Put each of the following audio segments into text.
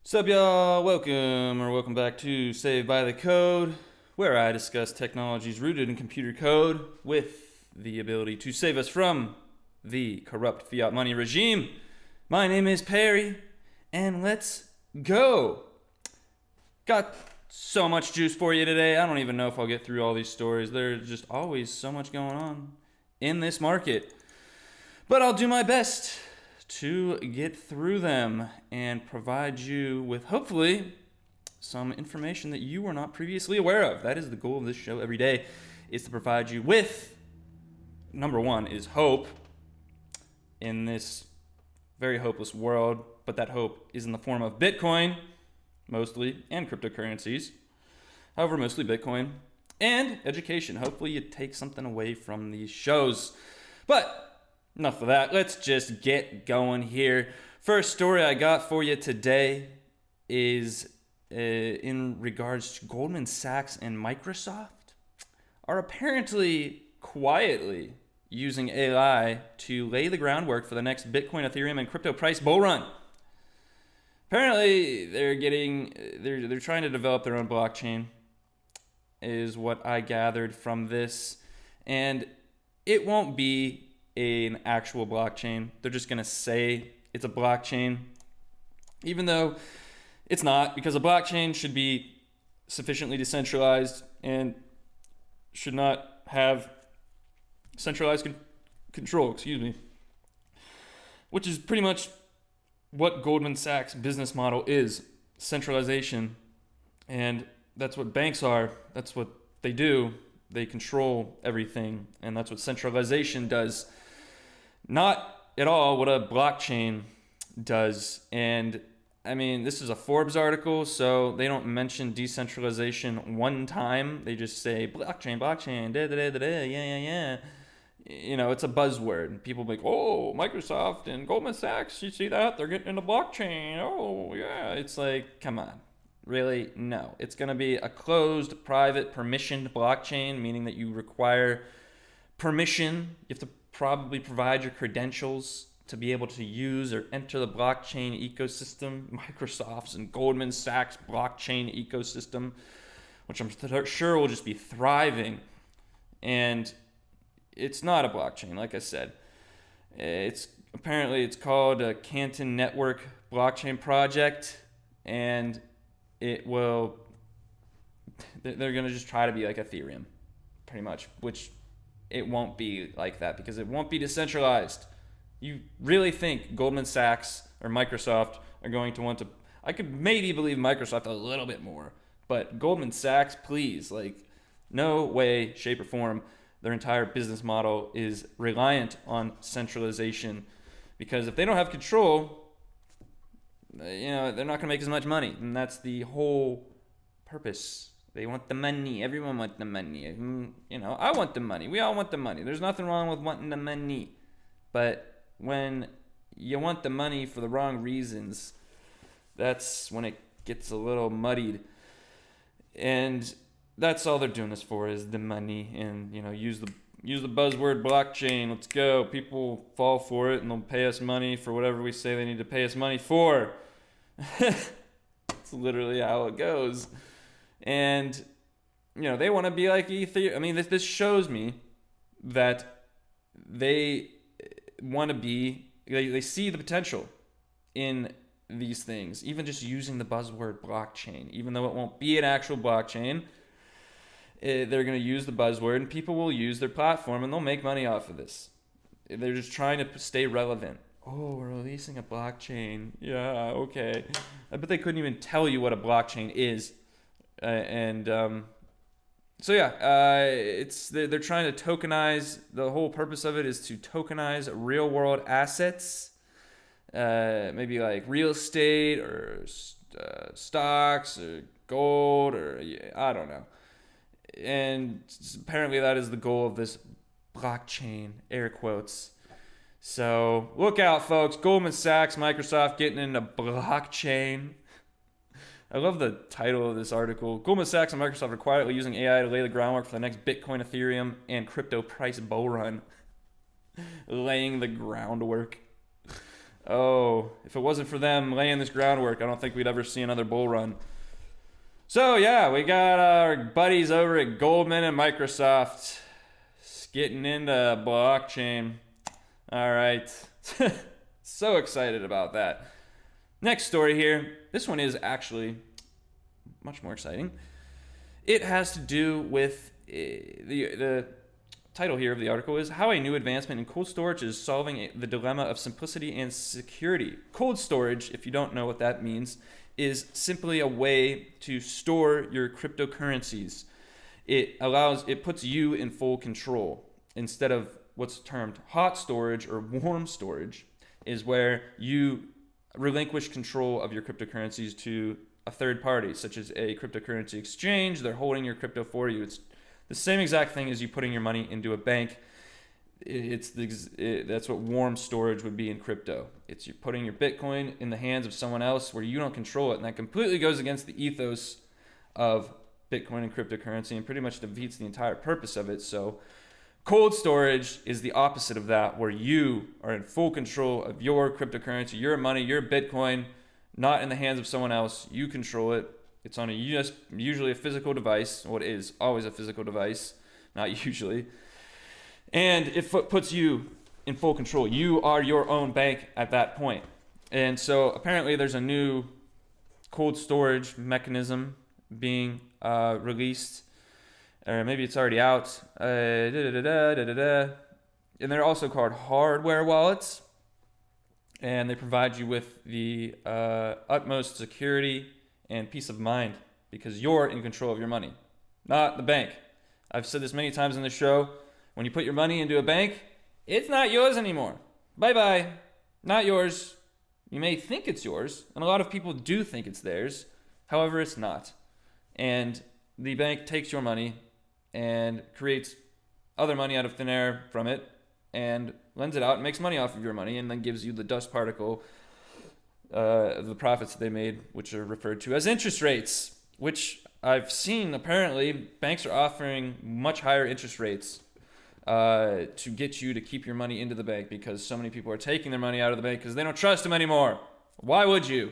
Sup, y'all? Welcome back to Saved by the Code, where I discuss technologies rooted in computer code with the ability to save us from the corrupt fiat money regime. My name is Perry, and let's go. Got so much juice for you today. I don't even know if I'll get through all these stories. There's just always so much going on in this market. But I'll do my best to get through them and provide you with hopefully some information that you were not previously aware of. That is the goal of this show every day, is to provide you with, number one, is hope in this very hopeless world, but that hope is in the form of Bitcoin, mostly, and cryptocurrencies. However, mostly Bitcoin, and education. Hopefully you take something away from these shows. But enough of that. Let's just get going here. First story I got for you today is in regards to Goldman Sachs and Microsoft are apparently quietly using AI to lay the groundwork for the next Bitcoin, Ethereum, and crypto price bull run. Apparently, they're trying to develop their own blockchain, is what I gathered from this, and it won't be an actual blockchain. They're just going to say it's a blockchain, even though it's not, because a blockchain should be sufficiently decentralized and should not have centralized control, which is pretty much what Goldman Sachs' business model is, centralization. And that's what banks are. That's what they do. They control everything, and that's what centralization does. Not at all what a blockchain does. And I mean, this is a Forbes article, so they don't mention decentralization one time. They just say blockchain, yeah. You know, it's a buzzword. People be like, oh, Microsoft and Goldman Sachs, you see that? They're getting into blockchain. Oh, yeah. It's like, come on. Really? No. It's going to be a closed, private, permissioned blockchain, meaning that you require permission. You have to probably provide your credentials to be able to use or enter the blockchain ecosystem, Microsoft's and Goldman Sachs blockchain ecosystem, which I'm sure will just be thriving. And it's not a blockchain, like I said. It's called a Canton Network Blockchain Project, and they're going to just try to be like Ethereum, pretty much, which it won't be like that because it won't be decentralized. You really think Goldman Sachs or Microsoft are going to want to... I could maybe believe Microsoft a little bit more, but Goldman Sachs, please, like, no way, shape, or form. Their entire business model is reliant on centralization, because if they don't have control, you know, they're not going to make as much money, and that's the whole purpose. They want the money. Everyone wants the money. You know, I want the money. We all want the money. There's nothing wrong with wanting the money. But when you want the money for the wrong reasons, that's when it gets a little muddied. And that's all they're doing this for, is the money. And, you know, use the buzzword blockchain. Let's go. People fall for it, and they'll pay us money for whatever we say they need to pay us money for. It's literally how it goes. And, you know, they want to be like Ethereum. I mean, this shows me that they want to be, they see the potential in these things, even just using the buzzword blockchain, even though it won't be an actual blockchain. They're going to use the buzzword, and people will use their platform, and they'll make money off of this. They're just trying to stay relevant. Oh, we're releasing a blockchain. Yeah, okay. I bet they couldn't even tell you what a blockchain is. They're trying to tokenize. The whole purpose of it is to tokenize real world assets, maybe like real estate or stocks or gold, or I don't know. And apparently that is the goal of this blockchain, air quotes. So look out, folks. Goldman Sachs, Microsoft getting into blockchain. I love the title of this article. Goldman Sachs and Microsoft are quietly using AI to lay the groundwork for the next Bitcoin, Ethereum, and crypto price bull run. Laying the groundwork. Oh, if it wasn't for them laying this groundwork, I don't think we'd ever see another bull run. So yeah, we got our buddies over at Goldman and Microsoft getting into blockchain. All right. So excited about that. Next story here. This one is actually much more exciting. It has to do with the title here of the article is How a New Advancement in Cold Storage is Solving the Dilemma of Simplicity and Security. Cold storage, if you don't know what that means, is simply a way to store your cryptocurrencies. It puts you in full control instead of what's termed hot storage or warm storage, is where you relinquish control of your cryptocurrencies to a third party, such as a cryptocurrency exchange. They're holding your crypto for you. It's the same exact thing as you putting your money into a bank. That's what warm storage would be in crypto. It's you putting your Bitcoin in the hands of someone else where you don't control it, and that completely goes against the ethos of Bitcoin and cryptocurrency and pretty much defeats the entire purpose of it. So cold storage is the opposite of that, where you are in full control of your cryptocurrency, your money, your Bitcoin, not in the hands of someone else. You control it. It's on usually a physical device. Well, it is always a physical device, not usually. And it puts you in full control. You are your own bank at that point. And so apparently there's a new cold storage mechanism being released, or maybe it's already out. And they're also called hardware wallets. And they provide you with the utmost security and peace of mind because you're in control of your money, not the bank. I've said this many times in the show. When you put your money into a bank, it's not yours anymore. Bye-bye. Not yours. You may think it's yours, and a lot of people do think it's theirs. However, it's not. And the bank takes your money and creates other money out of thin air from it and lends it out and makes money off of your money and then gives you the dust particle of the profits that they made, which are referred to as interest rates, which I've seen apparently banks are offering much higher interest rates to get you to keep your money into the bank because so many people are taking their money out of the bank because they don't trust them anymore. Why would you?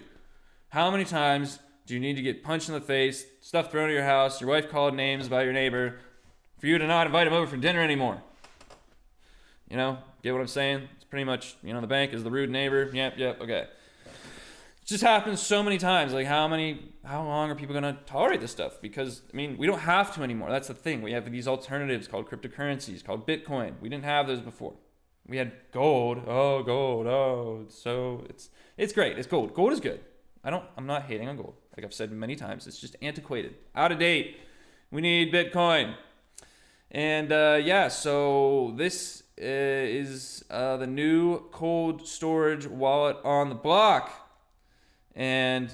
How many times do you need to get punched in the face, stuff thrown at your house, your wife called names by your neighbor for you to not invite him over for dinner anymore? You know, get what I'm saying? It's pretty much, the bank is the rude neighbor. Yep, okay. It just happens so many times. Like how long are people going to tolerate this stuff? Because, we don't have to anymore. That's the thing. We have these alternatives called cryptocurrencies, called Bitcoin. We didn't have those before. We had gold. Oh, gold. Oh, so it's great. It's gold. Gold is good. I'm not hating on gold. Like I've said many times, it's just antiquated, out of date. We need Bitcoin. And so this is the new cold storage wallet on the block. And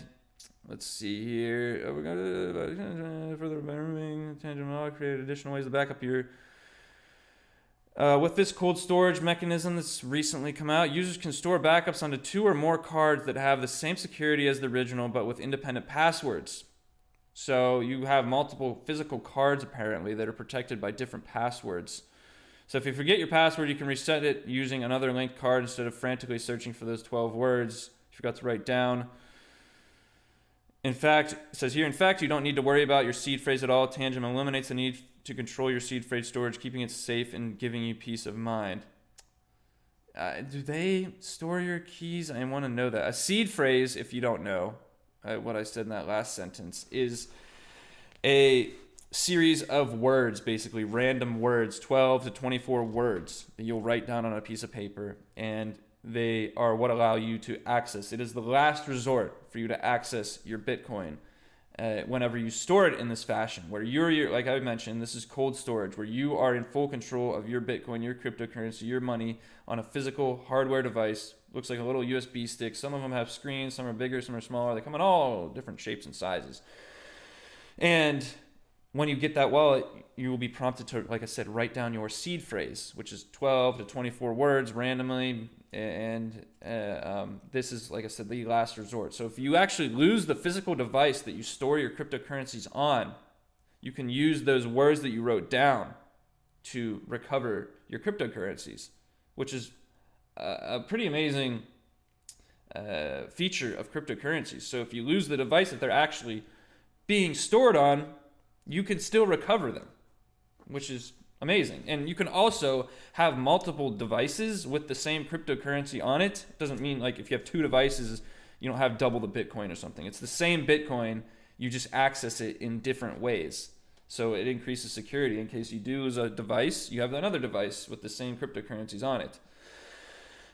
let's see here. We're going to further create additional ways to back up your. With this cold storage mechanism that's recently come out, users can store backups onto 2 or more cards that have the same security as the original, but with independent passwords. So you have multiple physical cards apparently that are protected by different passwords. So if you forget your password, you can reset it using another linked card instead of frantically searching for those 12 words you forgot to write down. In fact, it says here, you don't need to worry about your seed phrase at all. Tangent eliminates the need to control your seed phrase storage, keeping it safe and giving you peace of mind. Do they store your keys? I want to know that. A seed phrase, if you don't know what I said in that last sentence, is a series of words, basically random words, 12 to 24 words that you'll write down on a piece of paper, and they are what allow you to access. It is the last resort for you to access your Bitcoin whenever you store it in this fashion, where you're, like I mentioned, this is cold storage, where you are in full control of your Bitcoin, your cryptocurrency, your money on a physical hardware device. Looks like a little USB stick. Some of them have screens, some are bigger, some are smaller. They come in all different shapes and sizes. And when you get that wallet, you will be prompted to, like I said, write down your seed phrase, which is 12 to 24 words randomly. And this is, like I said, the last resort. So if you actually lose the physical device that you store your cryptocurrencies on, you can use those words that you wrote down to recover your cryptocurrencies, which is a pretty amazing feature of cryptocurrencies. So if you lose the device that they're actually being stored on, you can still recover them, which is amazing. And you can also have multiple devices with the same cryptocurrency on it. It doesn't mean like if you have two devices, you don't have double the Bitcoin or something. It's the same Bitcoin, you just access it in different ways. So it increases security. In case you do lose a device, you have another device with the same cryptocurrencies on it.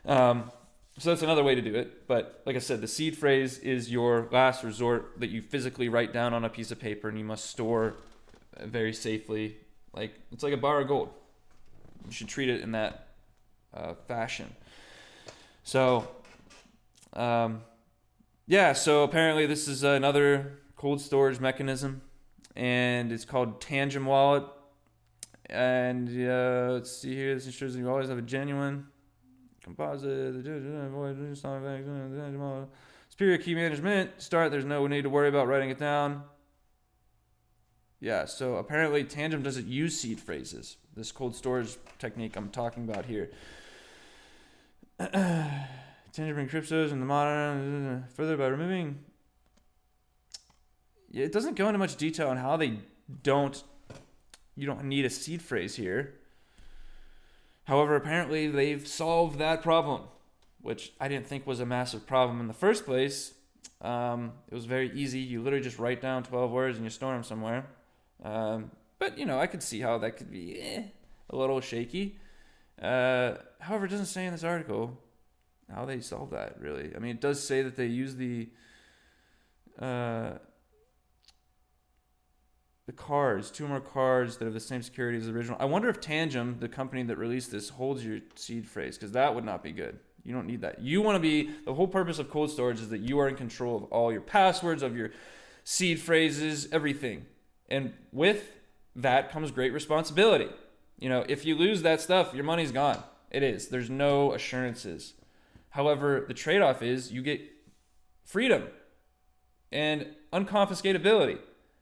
So that's another way to do it. But like I said, the seed phrase is your last resort that you physically write down on a piece of paper, and you must store very safely. Like it's like a bar of gold. You should treat it in that fashion. So, so apparently this is another cold storage mechanism, and it's called Tangent Wallet. And let's see here. This ensures that you always have a genuine composite, superior key management. Start, there's no need to worry about writing it down. Yeah, so apparently Tangent doesn't use seed phrases. This cold storage technique I'm talking about here. Tangent bring cryptos and the modern further by removing. Yeah, it doesn't go into much detail on how you don't need a seed phrase here. However, apparently they've solved that problem, which I didn't think was a massive problem in the first place. It was very easy. You literally just write down 12 words and you store them somewhere. But, I could see how that could be a little shaky. However, it doesn't say in this article how they solved that, really. I mean, it does say that they use the cards, 2 more cards that have the same security as the original. I wonder if Tangent, the company that released this, holds your seed phrase, because that would not be good. You don't need that. You want to be, the whole purpose of cold storage is that you are in control of all your passwords, of your seed phrases, everything. And with that comes great responsibility. If you lose that stuff, your money's gone. It is. There's no assurances. However, the trade-off is you get freedom and unconfiscatability.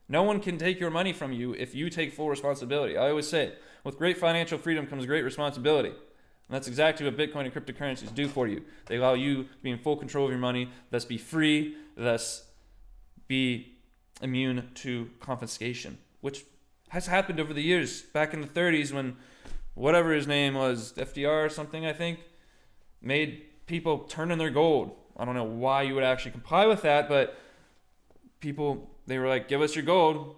No one can take your money from you if you take full responsibility. I always say, with great financial freedom comes great responsibility. And that's exactly what Bitcoin and cryptocurrencies do for you. They allow you to be in full control of your money, thus be free, thus be immune to confiscation, which has happened over the years. Back in the 30s when whatever his name was, FDR or something, I think, made people turn in their gold. I don't know why you would actually comply with that, but people, they were like, give us your gold,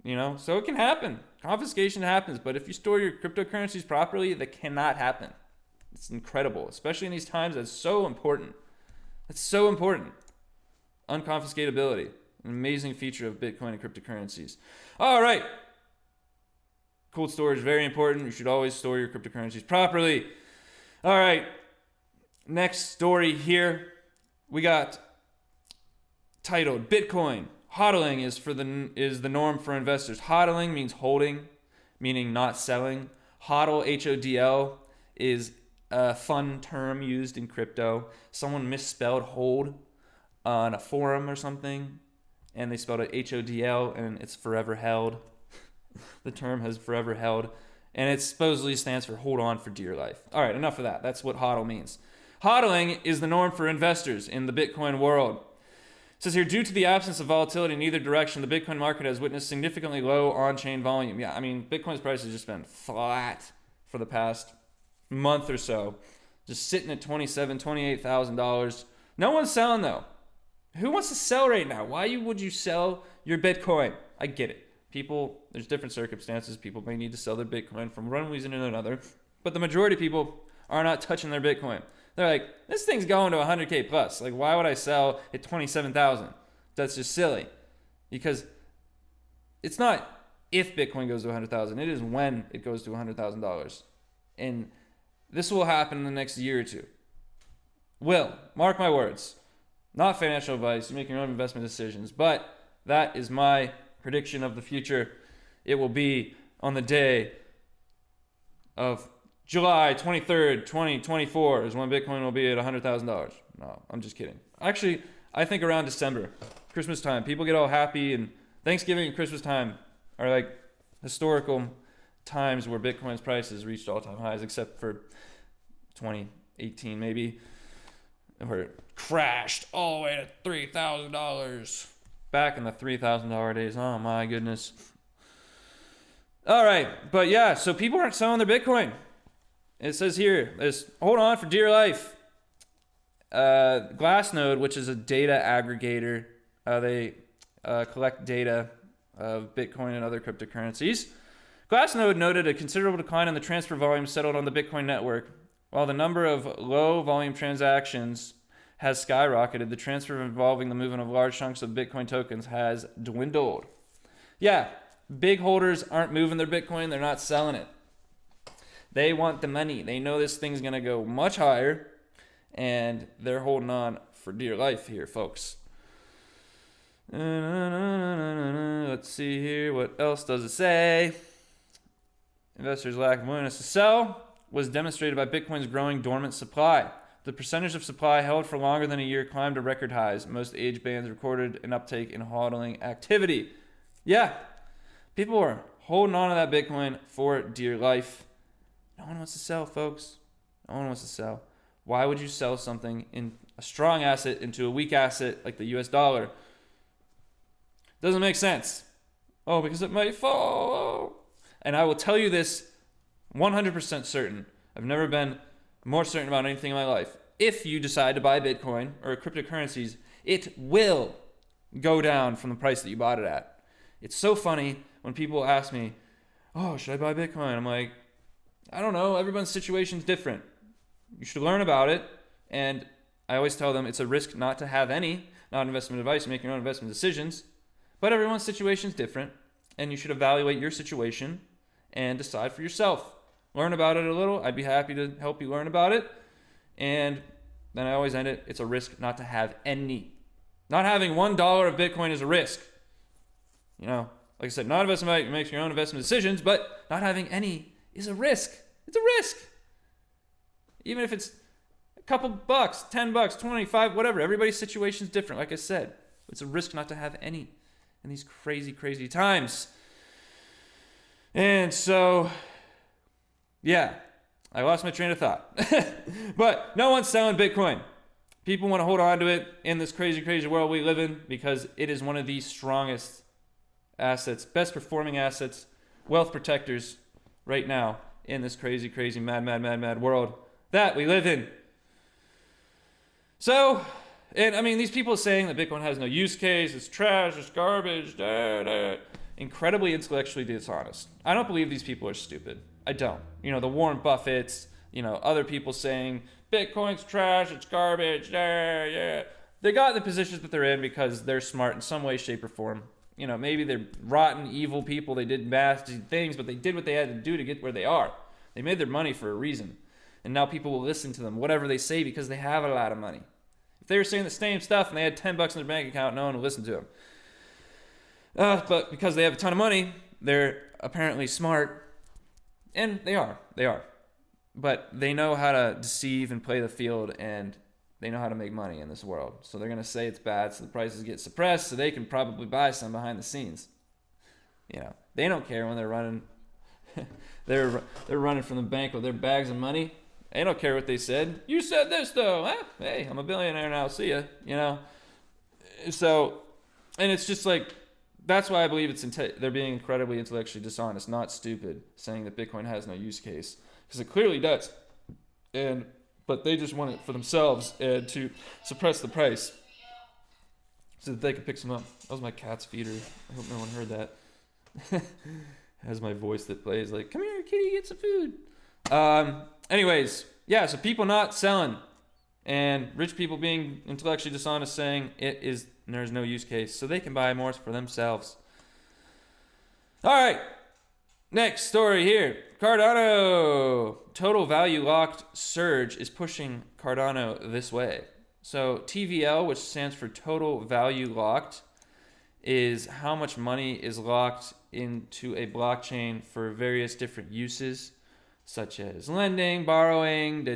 so it can happen. Confiscation happens, but if you store your cryptocurrencies properly, that cannot happen. It's incredible, especially in these times. That's so important. That's so important. Unconfiscatability, an amazing feature of Bitcoin and cryptocurrencies. All right. Cold storage, very important. You should always store your cryptocurrencies properly. All right. Next story here. We got titled Bitcoin. HODLing is the norm for investors. HODLing means holding, meaning not selling. HODL, H-O-D-L, is a fun term used in crypto. Someone misspelled hold on a forum or something, and they spelled it H-O-D-L, and it's forever held. The term has forever held, and it supposedly stands for hold on for dear life. All right, enough of that. That's what HODL means. HODLing is the norm for investors in the Bitcoin world. It says here, due to the absence of volatility in either direction, the Bitcoin market has witnessed significantly low on-chain volume. Yeah, I mean, Bitcoin's price has just been flat for the past month or so. Just sitting at $27,000, $28,000. No one's selling, though. Who wants to sell right now? Why would you sell your Bitcoin? I get it. People, there's different circumstances. People may need to sell their Bitcoin from one reason or another. But the majority of people are not touching their Bitcoin. They're like, this thing's going to 100K plus. Like, why would I sell at 27,000? That's just silly. Because it's not if Bitcoin goes to 100,000. It is when it goes to $100,000. And this will happen in the next year or two. Mark my words. Not financial advice. You make your own investment decisions. But that is my prediction of the future. It will be on the day of July 23rd, 2024 is when Bitcoin will be at $100,000. No, I'm just kidding. Actually, I think around December, Christmas time, people get all happy, and Thanksgiving and Christmas time are like historical times where Bitcoin's prices reached all-time highs, except for 2018 maybe. where it crashed all the way to $3,000. Back in the $3,000 days. Oh my goodness. All right, but yeah, so people aren't selling their Bitcoin. It says here, hold on for dear life. Glassnode, which is a data aggregator, they collect data of Bitcoin and other cryptocurrencies. Glassnode noted a considerable decline in the transfer volume settled on the Bitcoin network. While the number of low-volume transactions has skyrocketed, the transfer involving the movement of large chunks of Bitcoin tokens has dwindled. Yeah, big holders aren't moving their Bitcoin. They're not selling it. They want the money. They know this thing's going to go much higher, and they're holding on for dear life here, folks. Let's see here. What else does it say? Investors' lack of willingness to sell was demonstrated by Bitcoin's growing dormant supply. The percentage of supply held for longer than a year climbed to record highs. Most age bands recorded an uptake in hodling activity. Yeah, people are holding on to that Bitcoin for dear life. No one wants to sell, folks. No one wants to sell. Why would you sell something in a strong asset into a weak asset like the US dollar? Doesn't make sense. Oh, because it might fall. And I will tell you this 100% certain. I've never been more certain about anything in my life. If you decide to buy Bitcoin or cryptocurrencies, it will go down from the price that you bought it at. It's so funny when people ask me, oh, should I buy Bitcoin? I'm like, I don't know. Everyone's situation's different. You should learn about it. And I always tell them it's a risk not to have any, not investment advice, make your own investment decisions. But everyone's situation's different. And you should evaluate your situation and decide for yourself. Learn about it a little. I'd be happy to help you learn about it. And then I always end it, it's a risk not to have any. Not having $1 of Bitcoin is a risk. You know, like I said, not investment advice, you make your own investment decisions, but not having any is a risk. It's a risk. Even if it's a couple bucks, 10 bucks, 25, whatever. Everybody's situation is different. Like I said, it's a risk not to have any in these crazy, crazy times. And so, yeah, I lost my train of thought. But no one's selling Bitcoin. People want to hold on to it in this crazy, crazy world we live in because it is one of the strongest assets, best performing assets, wealth protectors right now in this crazy, crazy, mad world that we live in. So, and I mean, these people saying that Bitcoin has no use case, it's trash, it's garbage, incredibly intellectually dishonest. I don't believe these people are stupid. I don't. You know, the Warren Buffetts, you know, other people saying Bitcoin's trash, it's garbage, They got the positions that they're in because they're smart in some way, shape, or form. You know, maybe they're rotten, evil people. They did nasty things, but they did what they had to do to get where they are. They made their money for a reason. And now people will listen to them, whatever they say, because they have a lot of money. If they were saying the same stuff and they had 10 bucks in their bank account, no one would listen to them. But because they have a ton of money, they're apparently smart. And they are. But they know how to deceive and play the field, and they know how to make money in this world. So they're going to say it's bad so the prices get suppressed so they can probably buy some behind the scenes. You know, they don't care when they're running. they're running from the bank with their bags of money. They don't care what they said. You said this, though. Hey, I'm a billionaire now. See ya. You know? So, and it's just like, that's why I believe they're being incredibly intellectually dishonest, not stupid, saying that Bitcoin has no use case. Because it clearly does. But they just want it for themselves and to suppress the price so that they can pick some up. That was my cat's feeder. I hope no one heard that. Has my voice that plays like, come here, kitty, get some food. Anyways, yeah, so people not selling and rich people being intellectually dishonest saying there's no use case so they can buy more for themselves. All right, next story here. Cardano. Total value locked surge is pushing Cardano this way. So TVL, which stands for total value locked, is how much money is locked into a blockchain for various different uses, such as lending, borrowing,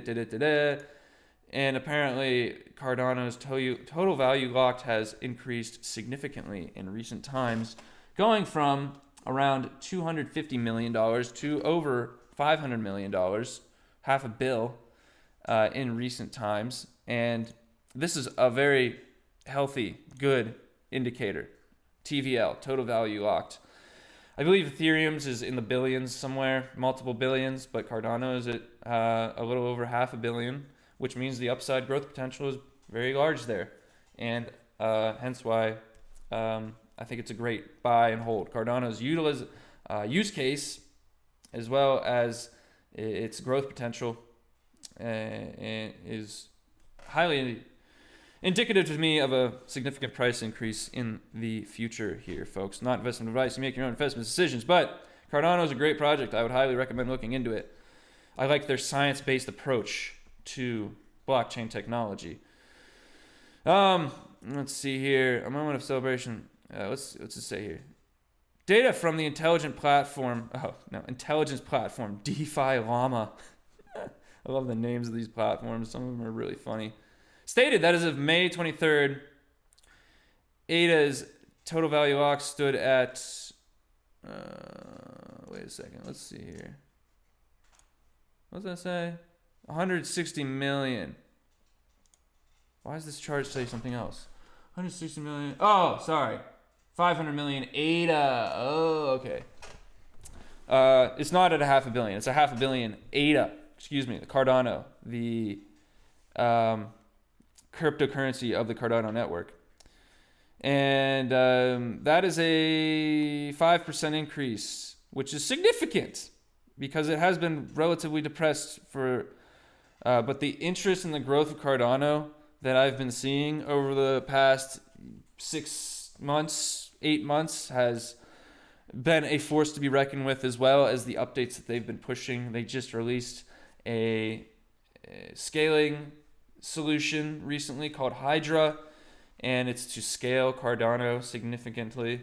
and apparently Cardano's total value locked has increased significantly in recent times, going from around $250 million to over $500 million, $500 million in recent times. And this is a very healthy, good indicator. TVL, total value locked. I believe Ethereum's is in the billions somewhere, multiple billions, but Cardano is at a little over $500 million, which means the upside growth potential is very large there. And hence why I think it's a great buy and hold. Cardano's use case, as well as its growth potential, is highly indicative to me of a significant price increase in the future here, folks. Not investment advice. You make your own investment decisions. But Cardano is a great project. I would highly recommend looking into it. I like their science-based approach to blockchain technology. Let's see here. A moment of celebration. What's it say here? Data from the intelligence platform, DeFi Llama. I love the names of these platforms. Some of them are really funny. Stated that as of May 23rd, ADA's total value lock stood at, wait a second, let's see here. What does that say? 160 million. Why does this chart say something else? 160 million. Oh, sorry. 500 million ADA. Oh, okay. It's not at $500 million. It's $500 million ADA. Excuse me, the Cardano, the cryptocurrency of the Cardano network. And that is a 5% increase, which is significant because it has been relatively depressed for, but the interest in the growth of Cardano that I've been seeing over the past 6 months, 8 months has been a force to be reckoned with, as well as the updates that they've been pushing. They just released a scaling solution recently called Hydra, and it's to scale Cardano significantly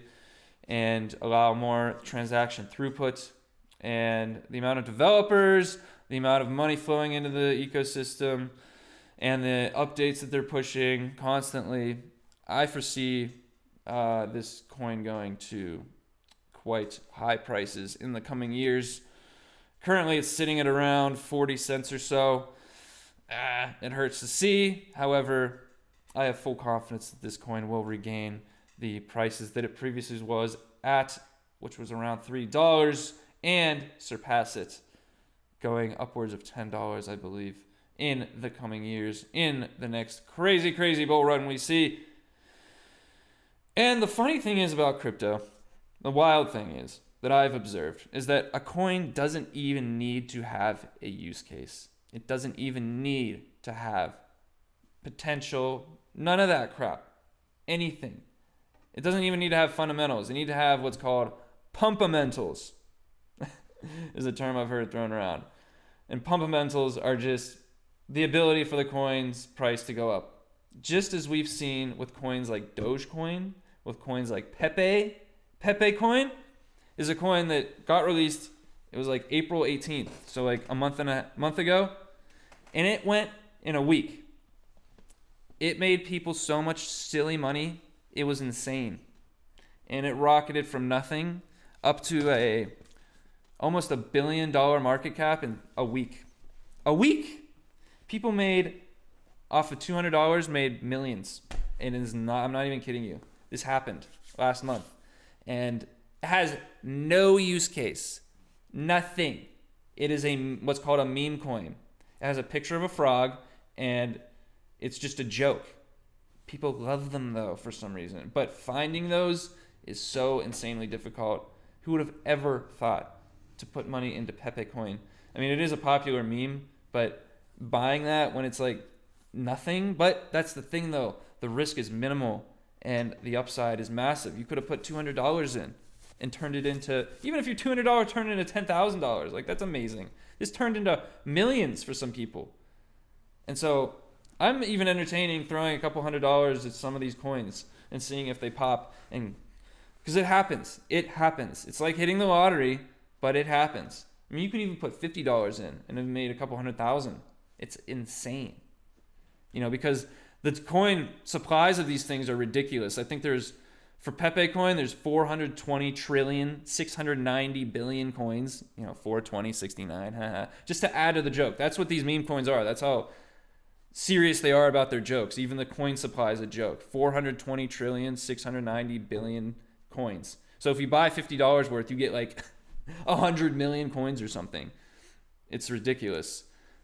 and allow more transaction throughput. And the amount of developers, the amount of money flowing into the ecosystem, and the updates that they're pushing constantly, I foresee this coin going to quite high prices in the coming years. Currently, it's sitting at around 40 cents or so. It hurts to see. However, I have full confidence that this coin will regain the prices that it previously was at, which was around $3, and surpass it, going upwards of $10, I believe, in the coming years, in the next crazy, crazy bull run we see. And the funny thing is about crypto, the wild thing is, that I've observed, is that a coin doesn't even need to have a use case. It doesn't even need to have potential, none of that crap, anything. It doesn't even need to have fundamentals. It need to have what's called pumpamentals, is a term I've heard thrown around. And pumpamentals are just the ability for the coin's price to go up. Just as we've seen with coins like Dogecoin, with coins like Pepe. Pepe coin is a coin that got released, it was like April 18th, so like a month ago, and it went in a week. It made people so much silly money, it was insane. And it rocketed from nothing up to almost $1 billion market cap in a week. A week! People made, off of $200, made millions. And it is not, I'm not even kidding you. This happened last month. And it has no use case. Nothing. It is what's called a meme coin. It has a picture of a frog, and it's just a joke. People love them, though, for some reason. But finding those is so insanely difficult. Who would have ever thought to put money into Pepe coin? I mean, it is a popular meme, but buying that when it's like nothing. But that's the thing, though. The risk is minimal, and the upside is massive. You could have put $200 in and turned it into, even if your $200 turned into $10,000, like that's amazing. This turned into millions for some people. And so I'm even entertaining throwing a couple $100s at some of these coins and seeing if they pop. And because it happens. It's like hitting the lottery, but it happens. I mean, you could even put $50 in and have made a couple 100,000. It's insane. You know, because the coin supplies of these things are ridiculous. I think for Pepe coin, there's 420 trillion, 690 billion coins. 420, 69, just to add to the joke. That's what these meme coins are. That's how serious they are about their jokes. Even the coin supply is a joke. 420 trillion, 690 billion coins. So if you buy $50 worth, you get like 100 million coins or something. It's ridiculous.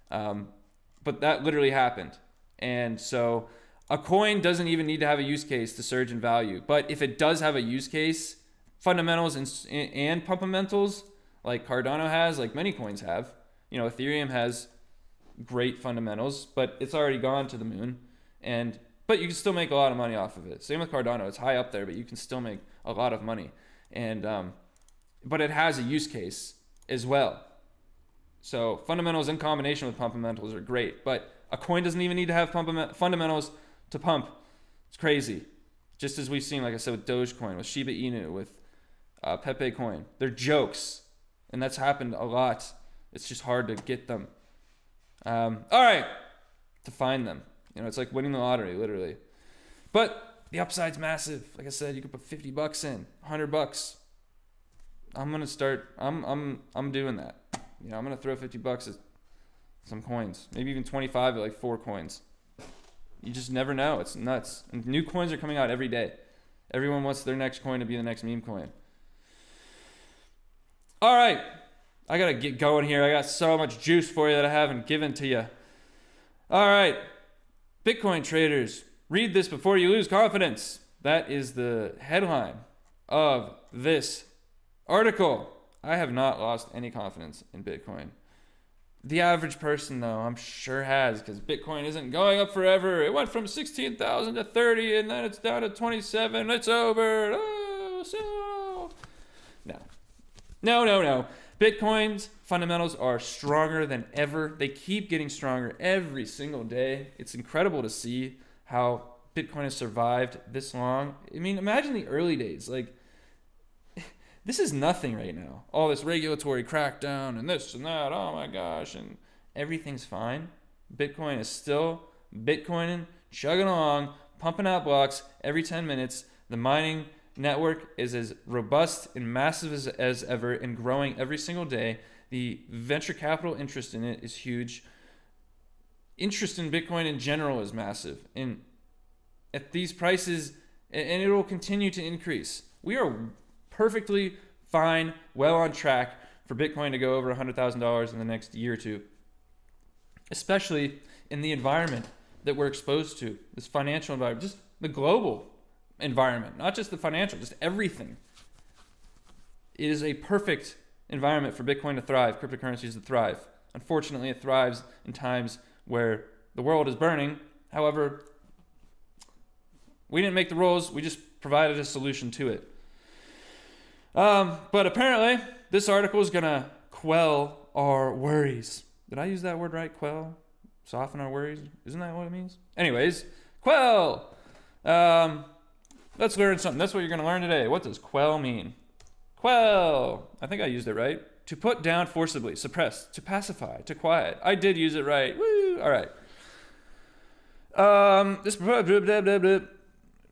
But that literally happened. And so a coin doesn't even need to have a use case to surge in value. But if it does have a use case, fundamentals and pumpamentals, like Cardano has, like many coins have, Ethereum has great fundamentals, but it's already gone to the moon. But you can still make a lot of money off of it. Same with Cardano. It's high up there, but you can still make a lot of money. But it has a use case as well. So fundamentals in combination with pumpamentals are great, but a coin doesn't even need to have fundamentals to pump. It's crazy. Just as we've seen, like I said, with Dogecoin, with Shiba Inu, with Pepe Coin. They're jokes, and that's happened a lot. It's just hard to get them. All right, to find them. It's like winning the lottery, literally. But the upside's massive. Like I said, you could put $50 in, $100. I'm gonna start. I'm doing that. I'm gonna throw $50 at some coins, maybe even 25 at like 4 coins. You just never know. It's nuts. And new coins are coming out every day. Everyone wants their next coin to be the next meme coin. All right, I gotta get going here. I got so much juice for you that I haven't given to you. All right, Bitcoin traders, read this before you lose confidence. That is the headline of this article. I have not lost any confidence in Bitcoin. The average person, though, I'm sure has, because Bitcoin isn't going up forever. It went from 16,000 to 30, and then it's down to 27. It's over. Oh, so no. Bitcoin's fundamentals are stronger than ever. They keep getting stronger every single day. It's incredible to see how Bitcoin has survived this long. I mean, imagine the early days. Like, this is nothing right now. All this regulatory crackdown and this and that. Oh my gosh. And everything's fine. Bitcoin is still Bitcoining, chugging along, pumping out blocks every 10 minutes. The mining network is as robust and massive as ever and growing every single day. The venture capital interest in it is huge. Interest in Bitcoin in general is massive. And at these prices, and it will continue to increase. We are perfectly fine, well on track for Bitcoin to go over $100,000 in the next year or two, especially in the environment that we're exposed to, this financial environment, just the global environment, not just the financial, just everything. It is a perfect environment for Bitcoin to thrive, cryptocurrencies to thrive. Unfortunately, it thrives in times where the world is burning. However, we didn't make the rules, we just provided a solution to it. But apparently, this article is going to quell our worries. Did I use that word right? Quell? Soften our worries? Isn't that what it means? Anyways, quell. Let's learn something. That's what you're going to learn today. What does quell mean? Quell. I think I used it right. To put down forcibly, suppress, to pacify, to quiet. I did use it right. Woo! All right. This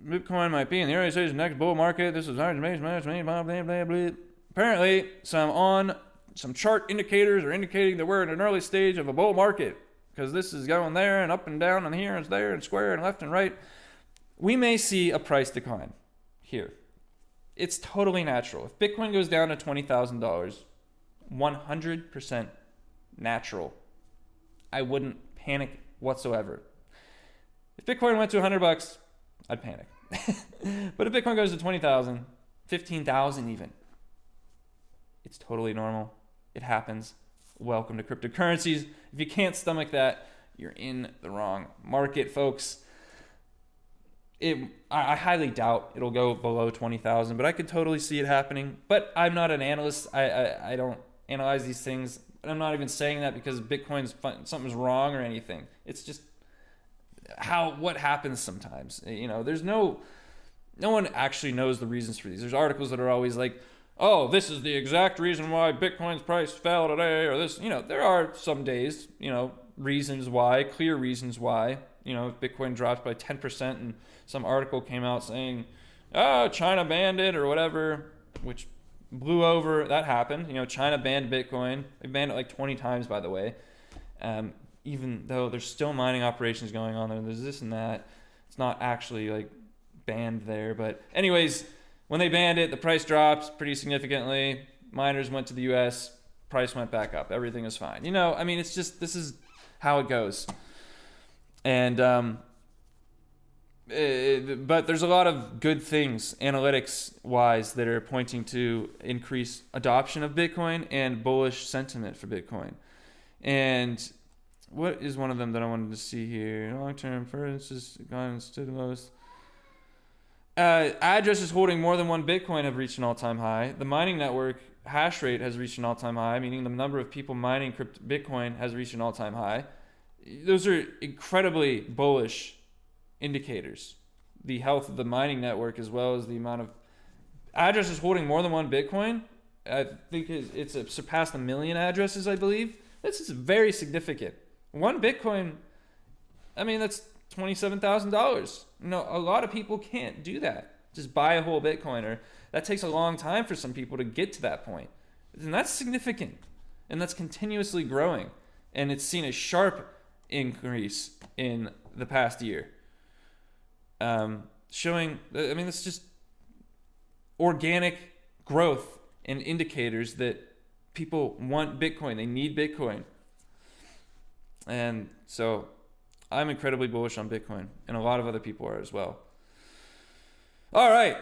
Bitcoin might be in the early stages of the next bull market. This is apparently some chart indicators are indicating that we're in an early stage of a bull market because this is going there and up and down and here and there and square and left and right. We may see a price decline here. It's totally natural. If Bitcoin goes down to $20,000, 100% natural. I wouldn't panic whatsoever. If Bitcoin went to $100, I'd panic. But if Bitcoin goes to 20,000, 15,000 even, it's totally normal. It happens. Welcome to cryptocurrencies. If you can't stomach that, you're in the wrong market, folks. I highly doubt it'll go below 20,000, but I could totally see it happening. But I'm not an analyst. I don't analyze these things. And I'm not even saying that because something's wrong or anything. It's just what happens sometimes. There's no one actually knows the reasons for these. There's articles that are always like, oh, this is the exact reason why Bitcoin's price fell today, or this. There are some days, reasons why, clear reasons why. Bitcoin dropped by 10% and some article came out saying, China banned it or whatever, which blew over. That happened. China banned Bitcoin. They banned it like 20 times, by the way. even though there's still mining operations going on there, there's this and that. It's not actually like banned there, but anyways, when they banned it, the price dropped pretty significantly. Miners went to the U.S., price went back up. Everything is fine. I mean, it's just, this is how it goes. And but there's a lot of good things analytics wise that are pointing to increased adoption of Bitcoin and bullish sentiment for Bitcoin. And what is one of them that I wanted to see here? Long term, first is gone to the lowest. Addresses holding more than one Bitcoin have reached an all-time high. The mining network hash rate has reached an all-time high, meaning the number of people mining Bitcoin has reached an all-time high. Those are incredibly bullish indicators. The health of the mining network, as well as the amount of addresses holding more than one Bitcoin. I think it's surpassed 1 million addresses, I believe. This is very significant. One Bitcoin, I mean, that's $27,000. A lot of people can't do that. Just buy a whole Bitcoin, or that takes a long time for some people to get to that point. And that's significant. And that's continuously growing. And it's seen a sharp increase in the past year. Showing, I mean, it's just organic growth and indicators that people want Bitcoin. They need Bitcoin. And so I'm incredibly bullish on Bitcoin, and a lot of other people are as well. All right,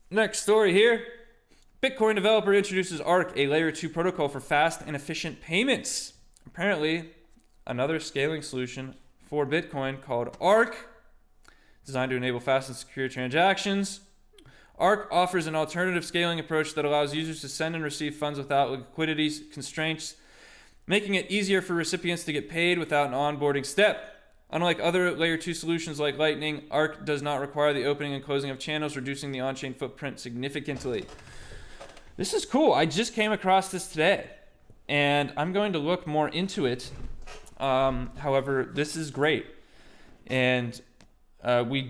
next story here. Bitcoin developer introduces ARC, a layer 2 protocol for fast and efficient payments. Apparently, another scaling solution for Bitcoin called ARC, designed to enable fast and secure transactions. ARC offers an alternative scaling approach that allows users to send and receive funds without liquidity constraints, making it easier for recipients to get paid without an onboarding step. Unlike other layer 2 solutions like Lightning, ARC does not require the opening and closing of channels, reducing the on-chain footprint significantly. This is cool. I just came across this today, and I'm going to look more into it. However, this is great. And we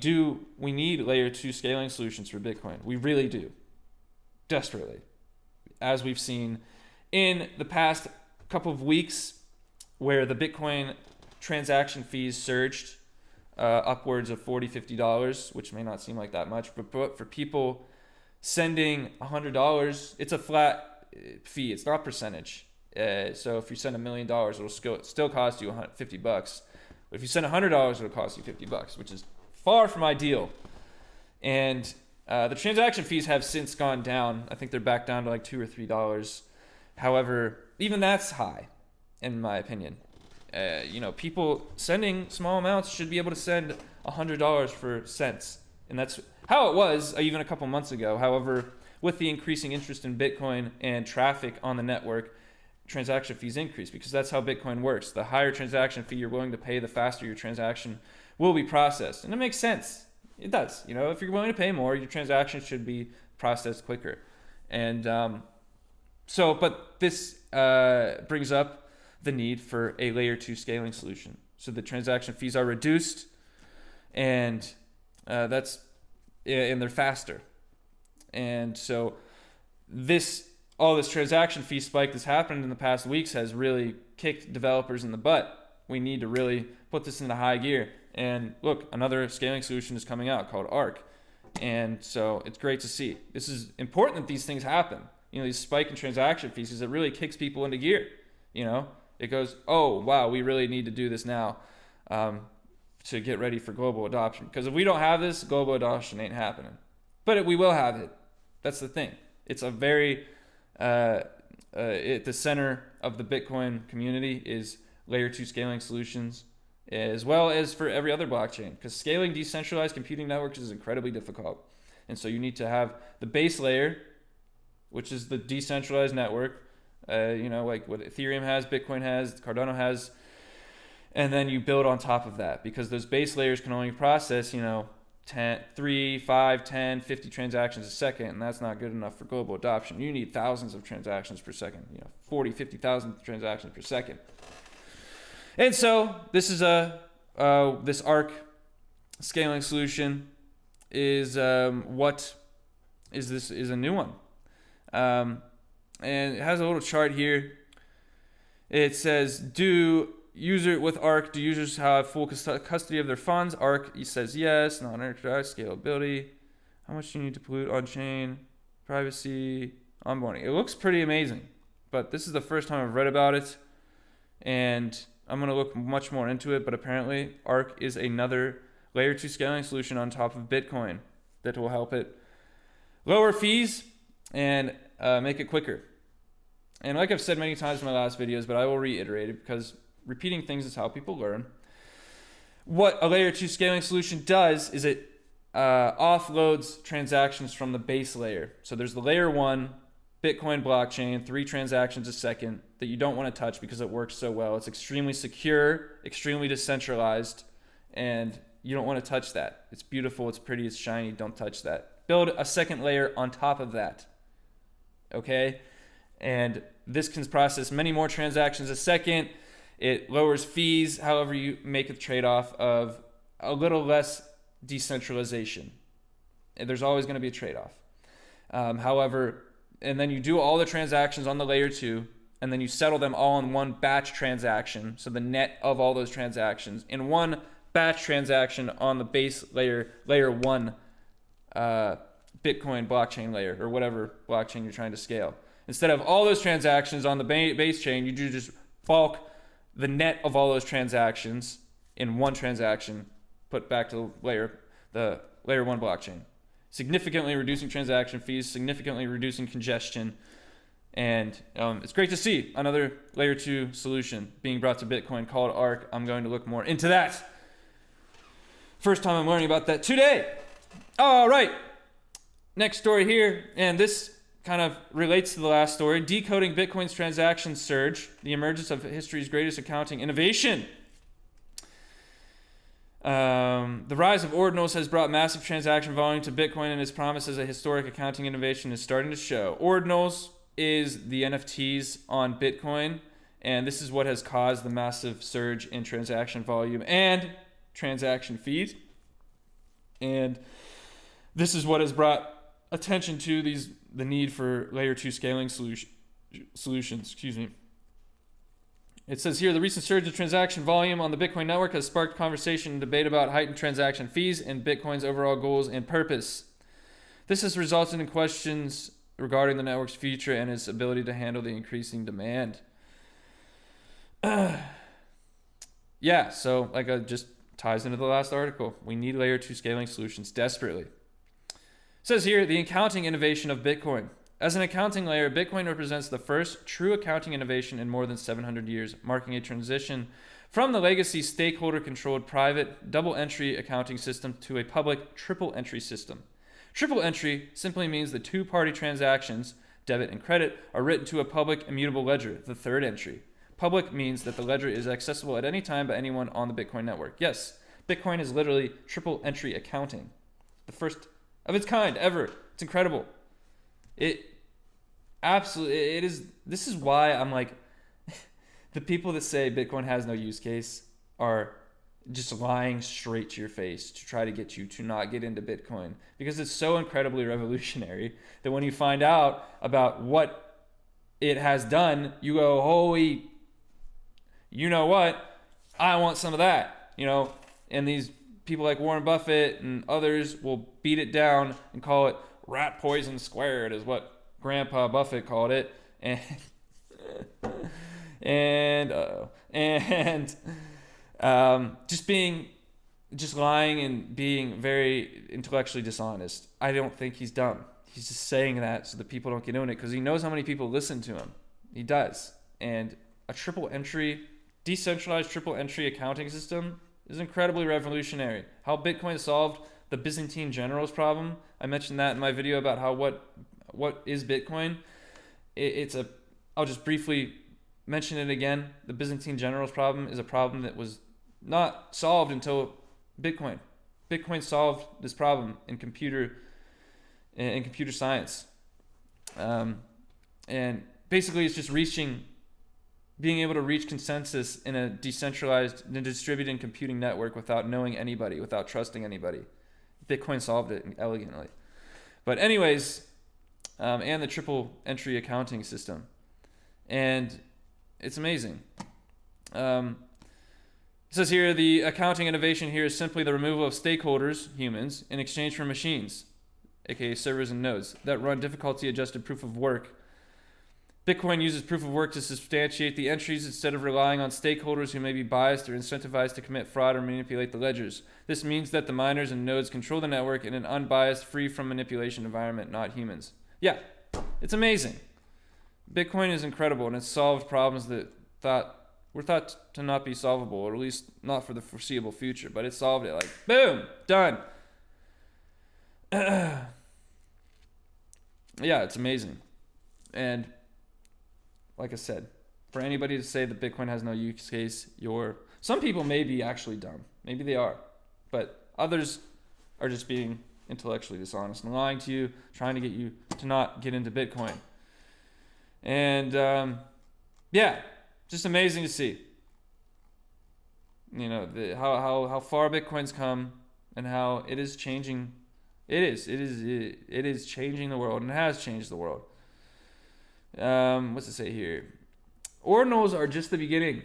need layer 2 scaling solutions for Bitcoin. We really do. Desperately. As we've seen in the past couple of weeks, where the Bitcoin transaction fees surged upwards of $40, $50, which may not seem like that much, but for people sending $100, it's a flat fee. It's not percentage. So if you send $1 million, it'll still cost you $50. But if you send $100, it'll cost you $50, which is far from ideal. And the transaction fees have since gone down. I think they're back down to like $2 or $3. However, even that's high, in my opinion. People sending small amounts should be able to send $100 for cents. And that's how it was even a couple months ago. However, with the increasing interest in Bitcoin and traffic on the network, transaction fees increase, because that's how Bitcoin works. The higher transaction fee you're willing to pay, the faster your transaction will be processed. And it makes sense. It does. If you're willing to pay more, your transaction should be processed quicker. And but this brings up the need for a layer 2 scaling solution. So the transaction fees are reduced, and they're faster. And so all this transaction fee spike that's happened in the past weeks has really kicked developers in the butt. We need to really put this into high gear. And look, another scaling solution is coming out called ARC. And so it's great to see. This is important that these things happen. These spike in transaction fees, because it really kicks people into gear. It goes, oh, wow, we really need to do this now to get ready for global adoption. Because if we don't have this, global adoption ain't happening. But we will have it. That's the thing. It's a very, at the center of the Bitcoin community is layer 2 scaling solutions, as well as for every other blockchain. Because scaling decentralized computing networks is incredibly difficult. And so you need to have the base layer, which is the decentralized network, like what Ethereum has, Bitcoin has, Cardano has, and then you build on top of that, because those base layers can only process, 3, 5, 10, 50 transactions a second, and that's not good enough for global adoption. You need thousands of transactions per second, 40, 50,000 transactions per second. And so this is this ARC scaling solution is a new one. And it has a little chart here. It says, do user with ARC, do users have full custody of their funds? ARC says yes. Non-unorthodox scalability. How much do you need to pollute on-chain? Privacy, onboarding. It looks pretty amazing, but this is the first time I've read about it, and I'm going to look much more into it. But apparently, ARC is another layer 2 scaling solution on top of Bitcoin that will help it lower fees and make it quicker. And like I've said many times in my last videos, but I will reiterate it because repeating things is how people learn. What a layer 2 scaling solution does is it offloads transactions from the base layer. So there's the layer 1 Bitcoin blockchain, 3 transactions a second that you don't want to touch because it works so well. It's extremely secure, extremely decentralized, and you don't want to touch that. It's beautiful, it's pretty, it's shiny, don't touch that. Build a second layer on top of that. Okay? And this can process many more transactions a second. It lowers fees, however you make the trade-off of a little less decentralization. There's always going to be a trade-off. However, and then you do all the transactions on the layer 2, and then you settle them all in one batch transaction. So the net of all those transactions in one batch transaction on the base layer, layer 1 Bitcoin blockchain layer, or whatever blockchain you're trying to scale. Instead of all those transactions on the base chain, you do just bulk the net of all those transactions in one transaction, put back to the layer 1 blockchain. Significantly reducing transaction fees, significantly reducing congestion. And it's great to see another layer 2 solution being brought to Bitcoin called ARC. I'm going to look more into that. First time I'm learning about that today. All right. Next story here, and this kind of relates to the last story. Decoding Bitcoin's transaction surge, the emergence of history's greatest accounting innovation. The rise of ordinals has brought massive transaction volume to Bitcoin, and its promise as a historic accounting innovation is starting to show. Ordinals is the NFTs on Bitcoin, and this is what has caused the massive surge in transaction volume and transaction fees. And this is what has brought attention to the need for layer 2 scaling solutions. It says here, the recent surge of transaction volume on the Bitcoin network has sparked conversation and debate about heightened transaction fees and Bitcoin's overall goals and purpose. This has resulted in questions regarding the network's future and its ability to handle the increasing demand. Yeah, so like just ties into the last article. We need layer 2 scaling solutions desperately. It says here, the accounting innovation of Bitcoin. As an accounting layer, Bitcoin represents the first true accounting innovation in more than 700 years, marking a transition from the legacy stakeholder-controlled private double-entry accounting system to a public triple-entry system. Triple entry simply means the two-party transactions, debit and credit, are written to a public immutable ledger, the third entry. Public means that the ledger is accessible at any time by anyone on the Bitcoin network. Yes, Bitcoin is literally triple-entry accounting. The first of its kind ever. It's incredible. It is. This is why I'm like, the people that say Bitcoin has no use case are just lying straight to your face to try to get you to not get into Bitcoin, because it's so incredibly revolutionary that when you find out about what it has done, you go, holy, you know what? I want some of that, and these people like Warren Buffett and others will beat it down and call it rat poison squared, is what Grandpa Buffett called it, and just lying and being very intellectually dishonest. I don't think he's dumb. He's just saying that so that people don't get in it, because he knows how many people listen to him. He does. And a decentralized triple entry accounting system is incredibly revolutionary. How Bitcoin solved the Byzantine generals problem. I mentioned that in my video about how what is Bitcoin. I'll just briefly mention it again. The Byzantine generals problem is a problem that was not solved until Bitcoin. Bitcoin solved this problem in computer science. And basically it's just being able to reach consensus in a decentralized and distributed computing network without knowing anybody, without trusting anybody. Bitcoin solved it elegantly. But anyways, and the triple entry accounting system. And it's amazing. It says here, the accounting innovation here is simply the removal of stakeholders, humans, in exchange for machines, aka servers and nodes, that run difficulty-adjusted proof of work. Bitcoin uses proof of work to substantiate the entries instead of relying on stakeholders who may be biased or incentivized to commit fraud or manipulate the ledgers. This means that the miners and nodes control the network in an unbiased, free from manipulation environment, not humans. Yeah, it's amazing. Bitcoin is incredible, and it's solved problems that were thought to not be solvable, or at least not for the foreseeable future. But it solved it. Like, boom, done. Yeah, it's amazing. And like I said, for anybody to say that Bitcoin has no use case, some people may be actually dumb. Maybe they are. But others are just being intellectually dishonest and lying to you, trying to get you to not get into Bitcoin. And yeah, just amazing to see. You know, how far Bitcoin's come and how it is changing. It is changing the world, and it has changed the world. What's it say here? Ordinals are just the beginning.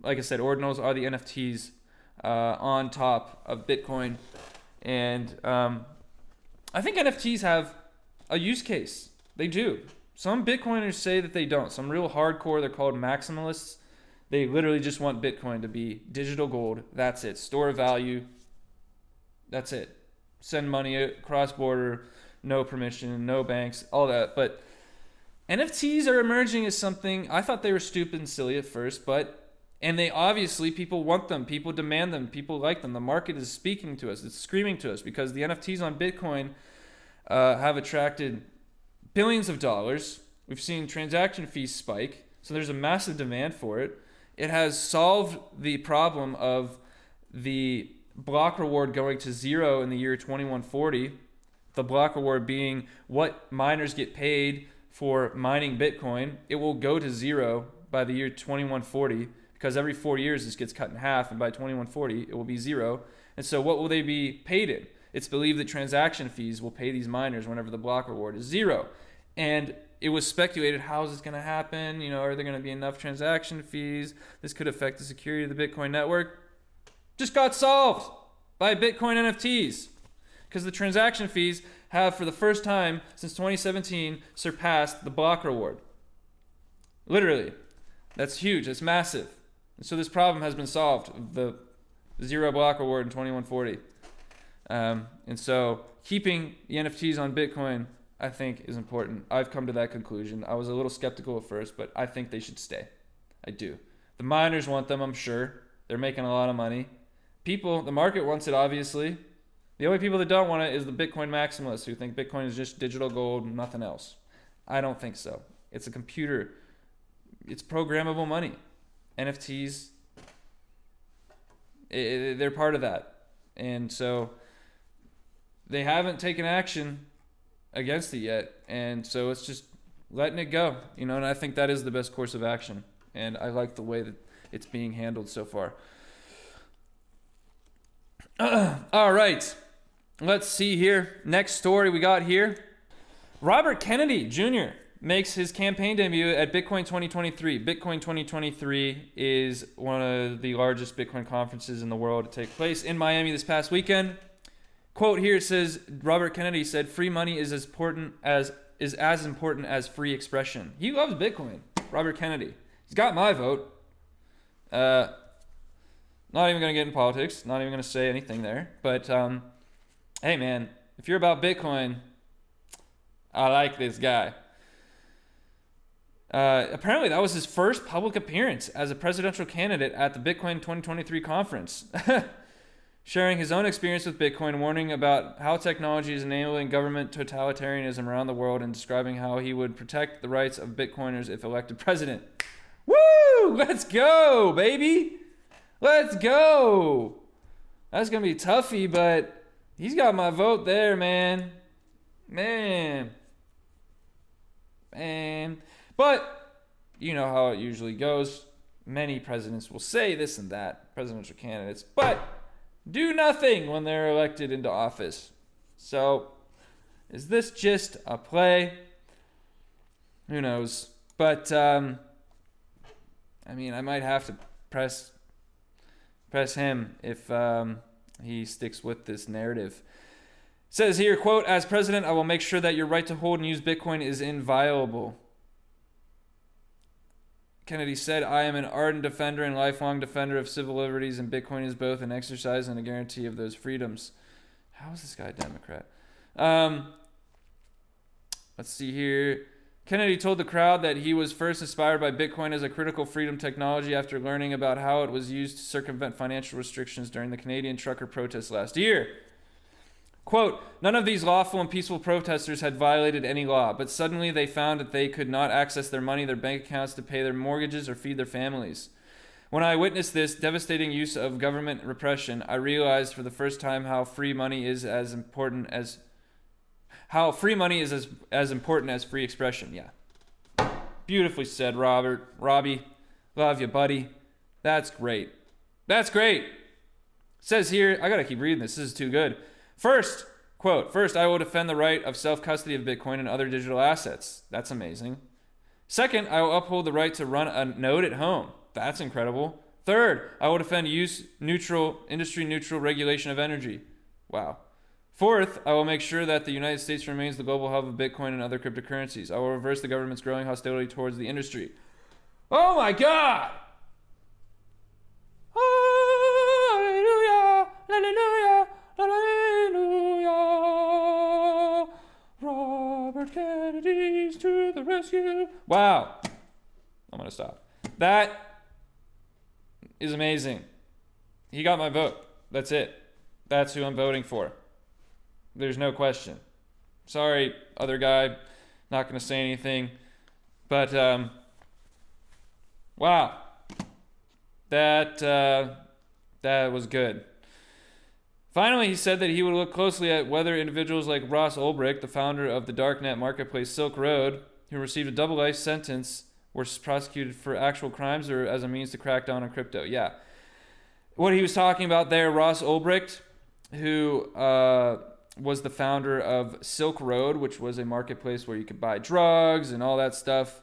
Like I said, ordinals are the NFTs on top of Bitcoin. And I think NFTs have a use case. They do. Some Bitcoiners say that they don't. Some real hardcore, they're called maximalists. They literally just want Bitcoin to be digital gold. That's it. Store of value. That's it. Send money cross-border, no permission, no banks, all that. But NFTs are emerging as something, I thought they were stupid and silly at first, and they obviously, people want them, people demand them, people like them. The market is speaking to us, it's screaming to us, because the NFTs on Bitcoin have attracted billions of dollars. We've seen transaction fees spike, so there's a massive demand for it. It has solved the problem of the block reward going to zero in the year 2140. The block reward being what miners get paid for mining Bitcoin. It will go to zero by the year 2140, because every 4 years this gets cut in half, and by 2140 it will be zero. And so what will they be paid in? It's believed that transaction fees will pay these miners whenever the block reward is zero. And it was speculated, how is this going to happen? You know, are there going to be enough transaction fees? This could affect the security of the Bitcoin network. Just got solved by Bitcoin NFTs, because the transaction fees have, for the first time since 2017, surpassed the block reward. Literally. That's huge. That's massive. And so this problem has been solved, the zero block reward in 2140. And so keeping the NFTs on Bitcoin, I think, is important. I've come to that conclusion. I was a little skeptical at first, but I think they should stay. I do. The miners want them, I'm sure. They're making a lot of money. The market wants it, obviously. The only people that don't want it is the Bitcoin maximalists, who think Bitcoin is just digital gold and nothing else. I don't think so. It's a computer. It's programmable money. NFTs, they're part of that. And so they haven't taken action against it yet. And so it's just letting it go, you know, and I think that is the best course of action. And I like the way that it's being handled so far. All right. Let's see here. Next story we got here. Robert Kennedy Jr. makes his campaign debut at Bitcoin 2023. Bitcoin 2023 is one of the largest Bitcoin conferences in the world to take place in Miami this past weekend. Quote here says, Robert Kennedy said, "Free money is as important as free expression." He loves Bitcoin. Robert Kennedy. He's got my vote. Not even going to get in politics. Not even going to say anything there. But hey, man, if you're about Bitcoin, I like this guy. Apparently, that was his first public appearance as a presidential candidate at the Bitcoin 2023 conference. Sharing his own experience with Bitcoin, warning about how technology is enabling government totalitarianism around the world, and describing how he would protect the rights of Bitcoiners if elected president. Woo! Let's go, baby! Let's go! That's going to be toughy, but he's got my vote there, man. Man. But you know how it usually goes. Many presidents will say this and that, presidential candidates, but do nothing when they're elected into office. So, is this just a play? Who knows? But, I mean, I might have to press Press him if he sticks with this narrative. It says here, quote, as president, I will make sure that your right to hold and use Bitcoin is inviolable. Kennedy said, I am an ardent defender and lifelong defender of civil liberties, and Bitcoin is both an exercise and a guarantee of those freedoms. How is this guy a Democrat? Let's see here. Kennedy told the crowd that he was first inspired by Bitcoin as a critical freedom technology after learning about how it was used to circumvent financial restrictions during the Canadian trucker protests last year. Quote, none of these lawful and peaceful protesters had violated any law, but suddenly they found that they could not access their money, their bank accounts to pay their mortgages or feed their families. When I witnessed this devastating use of government repression, I realized for the first time how free money is as important as free expression. Yeah. Beautifully said, Robert. Robbie, love you, buddy. That's great. That's great. It says here, I gotta keep reading this. This is too good. First, quote, first, I will defend the right of self-custody of Bitcoin and other digital assets. That's amazing. Second, I will uphold the right to run a node at home. That's incredible. Third, I will defend industry-neutral regulation of energy. Wow. Fourth, I will make sure that the United States remains the global hub of Bitcoin and other cryptocurrencies. I will reverse the government's growing hostility towards the industry. Oh my God! Hallelujah! Hallelujah! Hallelujah! Robert Kennedy's to the rescue. Wow. I'm going to stop. That is amazing. He got my vote. That's it. That's who I'm voting for. There's no question. Sorry, other guy. Not going to say anything. But, wow. That was good. Finally, he said that he would look closely at whether individuals like Ross Ulbricht, the founder of the darknet marketplace Silk Road, who received a double life sentence, were prosecuted for actual crimes or as a means to crack down on crypto. Yeah. What he was talking about there, Ross Ulbricht, who was the founder of Silk Road, which was a marketplace where you could buy drugs and all that stuff,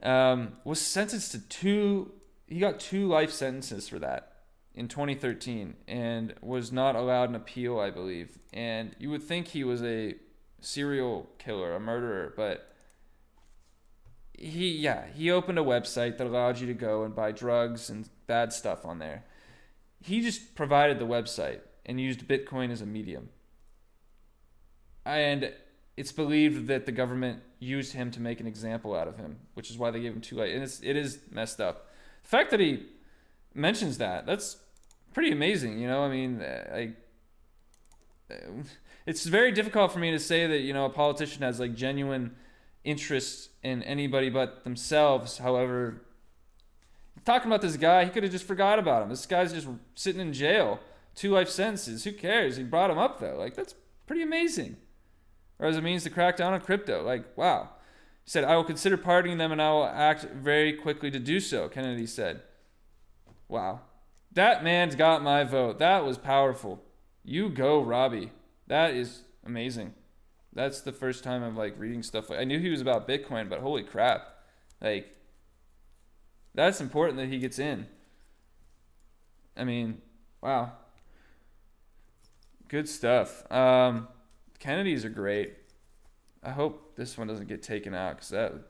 was sentenced to he got 2 life sentences for that in 2013 and was not allowed an appeal, I believe. And you would think he was a serial killer, a murderer, but he opened a website that allowed you to go and buy drugs and bad stuff on there. He just provided the website and used Bitcoin as a medium. And it's believed that the government used him to make an example out of him, which is why they gave him 2 life. And it is messed up. The fact that he mentions that's pretty amazing. You know, I mean, it's very difficult for me to say that, you know, a politician has like genuine interest in anybody but themselves. However, talking about this guy, he could have just forgot about him. This guy's just sitting in jail, 2 life sentences. Who cares? He brought him up though. Like, that's pretty amazing. Or as a means to crack down on crypto. Like, wow. He said, I will consider pardoning them and I will act very quickly to do so, Kennedy said. Wow. That man's got my vote. That was powerful. You go, Robbie. That is amazing. That's the first time I'm like reading stuff. I knew he was about Bitcoin, but holy crap. Like, that's important that he gets in. I mean, wow. Good stuff. Kennedys are great. I hope this one doesn't get taken out because that would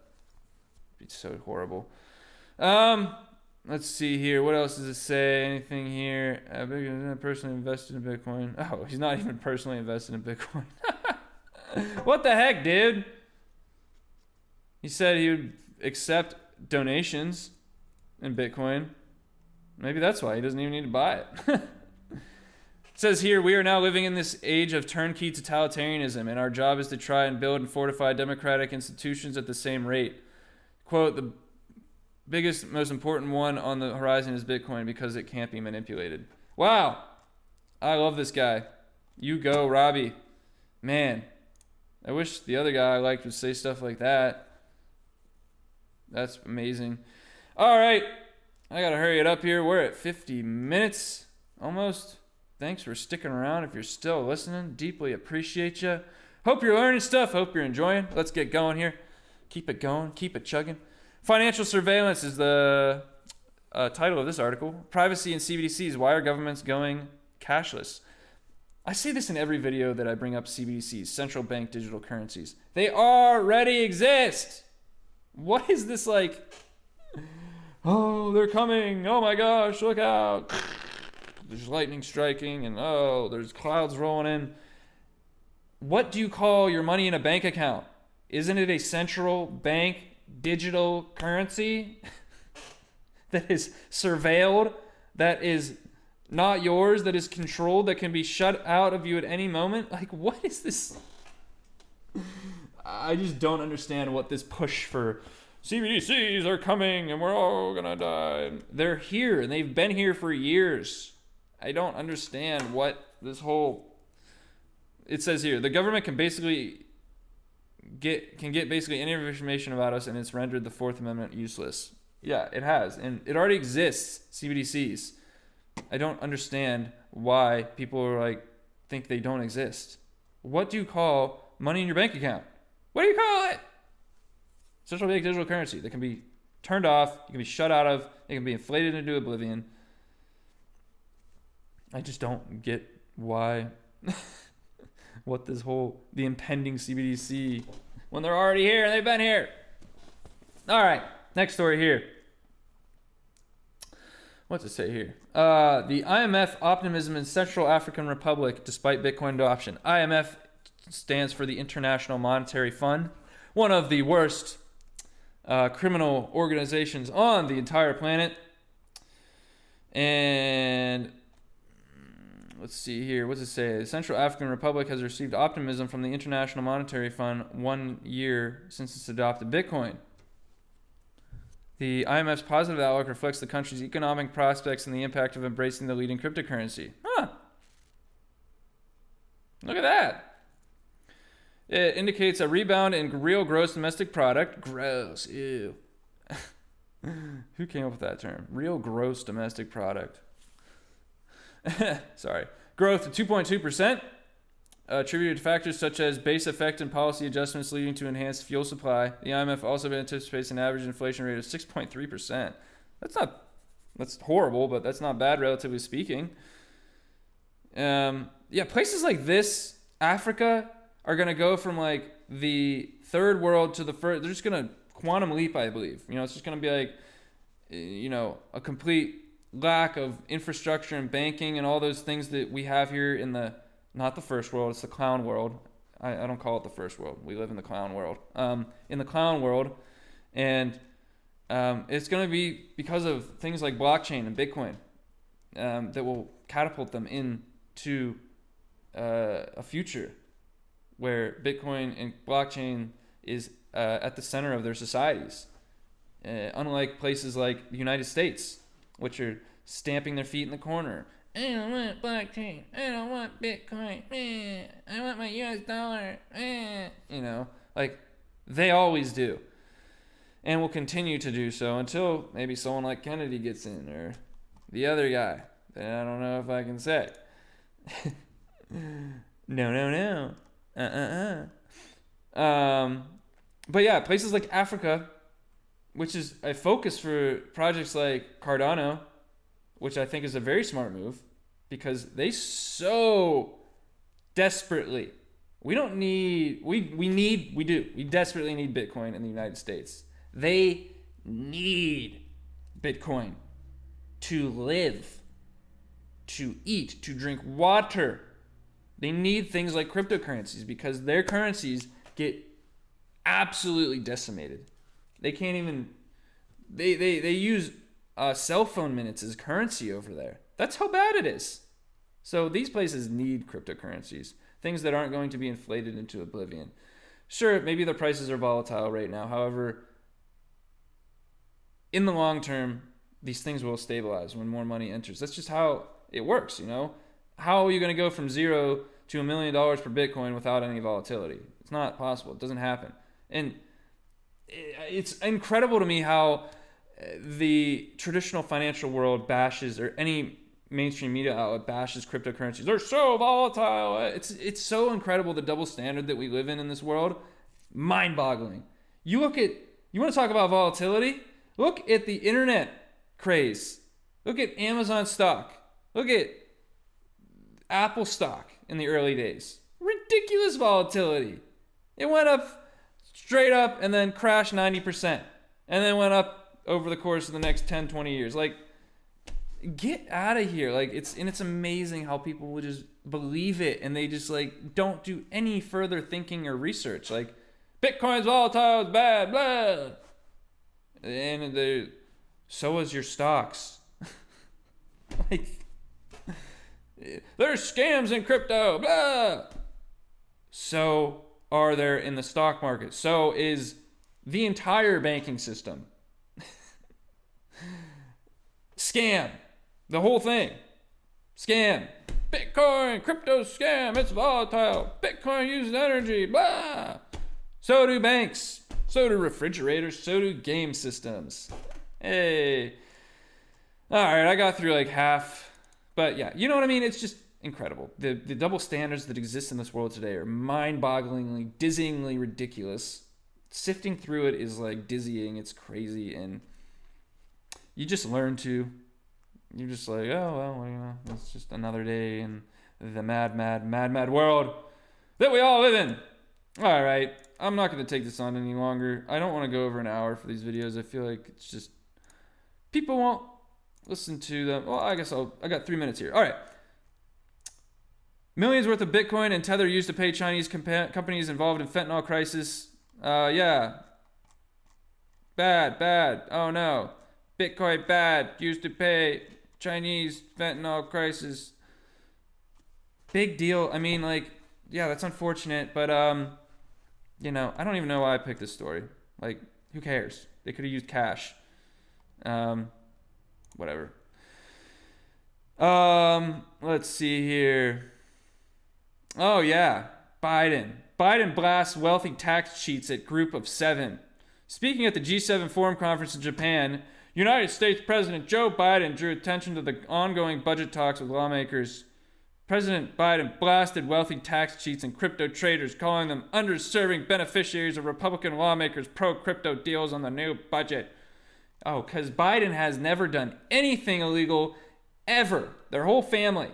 be so horrible. Let's see here. What else does it say? Anything here? Personally invested in Bitcoin. Oh, he's not even personally invested in Bitcoin. What the heck, dude? He said he would accept donations in Bitcoin. Maybe that's why he doesn't even need to buy it. It says here, we are now living in this age of turnkey totalitarianism, and our job is to try and build and fortify democratic institutions at the same rate. Quote, the biggest, most important one on the horizon is Bitcoin because it can't be manipulated. Wow. I love this guy. You go, Robbie. Man, I wish the other guy I liked would say stuff like that. That's amazing. All right. I got to hurry it up here. We're at 50 minutes almost. Thanks for sticking around. If you're still listening, deeply appreciate you. Hope you're learning stuff. Hope you're enjoying. Let's get going here. Keep it going. Keep it chugging. Financial surveillance is the title of this article: Privacy and CBDCs. Why are governments going cashless? I say this in every video that I bring up CBDCs, central bank digital currencies. They already exist. What is this like? Oh, they're coming. Oh my gosh, look out. There's lightning striking and oh, there's clouds rolling in. What do you call your money in a bank account? Isn't it a central bank digital currency that is surveilled, that is not yours, that is controlled, that can be shut out of you at any moment? Like, what is this? I just don't understand what this push for CBDCs are coming and we're all gonna die. They're here and they've been here for years. I don't understand what this whole... It says here, the government can basically get basically any information about us, and it's rendered the Fourth Amendment useless. Yeah, it has, and it already exists, CBDCs. I don't understand why people are like think they don't exist. What do you call money in your bank account? What do you call it? Central bank digital currency that can be turned off, it can be shut out of, it can be inflated into oblivion. I just don't get why what this whole the impending CBDC when they're already here and they've been here. All right, next story here. What's it say here? The IMF optimism in Central African Republic despite Bitcoin adoption. IMF stands for the International Monetary Fund, one of the worst criminal organizations on the entire planet. And let's see here. What's it say? The Central African Republic has received optimism from the International Monetary Fund 1 year since it's adopted Bitcoin. The IMF's positive outlook reflects the country's economic prospects and the impact of embracing the leading cryptocurrency. Huh. Look at that. It indicates a rebound in real gross domestic product. Gross. Ew. Who came up with that term? Real gross domestic product. Sorry. Growth to 2.2%. Attributed to factors such as base effect and policy adjustments leading to enhanced fuel supply. The IMF also anticipates an average inflation rate of 6.3%. That's horrible, but that's not bad relatively speaking. Yeah, places like this, Africa, are going to go from like the third world to the first. They're just going to quantum leap, I believe. You know, it's just going to be like, you know, a complete lack of infrastructure and banking and all those things that we have here in the, not the first world, it's the clown world. I don't call it the first world. We live in the clown world. In the clown world. And it's going to be because of things like blockchain and Bitcoin that will catapult them into a future where Bitcoin and blockchain is at the center of their societies. Unlike places like the United States, which are stamping their feet in the corner. I don't want blockchain. I don't want Bitcoin. I want my US dollar. You know, like they always do. And will continue to do so until maybe someone like Kennedy gets in or the other guy that I don't know if I can say. No. But yeah, places like Africa, which is a focus for projects like Cardano, which I think is a very smart move because they so desperately, we desperately need Bitcoin in the United States. They need Bitcoin to live, to eat, to drink water. They need things like cryptocurrencies because their currencies get absolutely decimated. They can't even, they use cell phone minutes as currency over there. That's how bad it is. So these places need cryptocurrencies, things that aren't going to be inflated into oblivion. Sure, maybe the prices are volatile right now. However, in the long term, these things will stabilize when more money enters. That's just how it works, you know? How are you going to go from $0 to $1 million per Bitcoin without any volatility? It's not possible. It doesn't happen. And it's incredible to me how the traditional financial world bashes, or any mainstream media outlet bashes cryptocurrencies. They're so volatile. It's so incredible, the double standard that we live in this world. Mind-boggling. You want to talk about volatility? Look at the internet craze. Look at Amazon stock. Look at Apple stock in the early days. Ridiculous volatility. It went up straight up and then crashed 90%. And then went up over the course of the next 10, 20 years. Like, get out of here. Like, it's amazing how people will just believe it and they just like don't do any further thinking or research. Like, Bitcoin's volatile, it's bad, blah. And so is your stocks. Like, there's scams in crypto, blah. So are there in the stock market. So is the entire banking system. Scam. The whole thing. Scam. Bitcoin, crypto scam, it's volatile. Bitcoin uses energy, blah. So do banks. So do refrigerators. So do game systems. Hey. All right, I got through like half. But yeah, you know what I mean? It's just incredible. The double standards that exist in this world today are mind-bogglingly, dizzyingly ridiculous. Sifting through it is like dizzying. It's crazy. And you just learn to. You're just like, oh, well, you know, it's just another day in the mad world that we all live in. All right. I'm not going to take this on any longer. I don't want to go over an hour for these videos. I feel like it's just, people won't listen to them. Well, I guess I got 3 minutes here. All right. Millions worth of Bitcoin and Tether used to pay Chinese companies involved in fentanyl crisis. Yeah. Bad. Oh, no. Bitcoin bad. Used to pay Chinese fentanyl crisis. Big deal. I mean, like, yeah, that's unfortunate, but you know, I don't even know why I picked this story. Like, who cares? They could have used cash. Whatever. Let's see here. Oh yeah, Biden blasts wealthy tax cheats at group of 7. Speaking at the G7 Forum Conference in Japan, United States President Joe Biden drew attention to the ongoing budget talks with lawmakers. President Biden blasted wealthy tax cheats and crypto traders, calling them underserving beneficiaries of Republican lawmakers' pro-crypto deals on the new budget. Oh, because Biden has never done anything illegal, ever. Their whole family.